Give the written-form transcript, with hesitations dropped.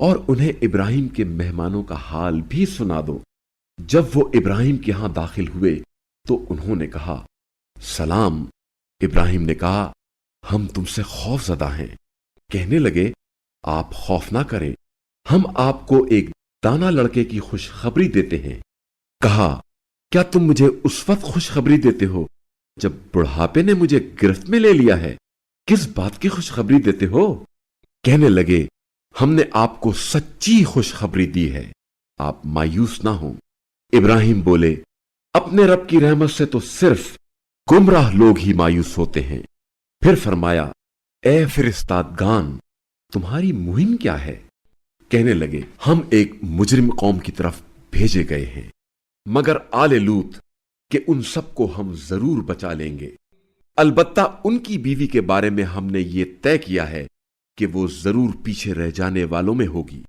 اور انہیں ابراہیم کے مہمانوں کا حال بھی سنا دو۔ جب وہ ابراہیم کے ہاں داخل ہوئے تو انہوں نے کہا سلام۔ ابراہیم نے کہا ہم تم سے خوف زدہ ہیں۔ کہنے لگے آپ خوف نہ کریں، ہم آپ کو ایک دانا لڑکے کی خوشخبری دیتے ہیں۔ کہا کیا تم مجھے اس وقت خوشخبری دیتے ہو جب بڑھاپے نے مجھے گرفت میں لے لیا ہے؟ کس بات کی خوشخبری دیتے ہو؟ کہنے لگے ہم نے آپ کو سچی خوشخبری دی ہے، آپ مایوس نہ ہوں۔ ابراہیم بولے اپنے رب کی رحمت سے تو صرف گمراہ لوگ ہی مایوس ہوتے ہیں۔ پھر فرمایا اے فرستادگان، تمہاری مہم کیا ہے؟ کہنے لگے ہم ایک مجرم قوم کی طرف بھیجے گئے ہیں، مگر آل لوط کہ ان سب کو ہم ضرور بچا لیں گے، البتہ ان کی بیوی کے بارے میں ہم نے یہ طے کیا ہے کہ وہ ضرور پیچھے رہ جانے والوں میں ہوگی۔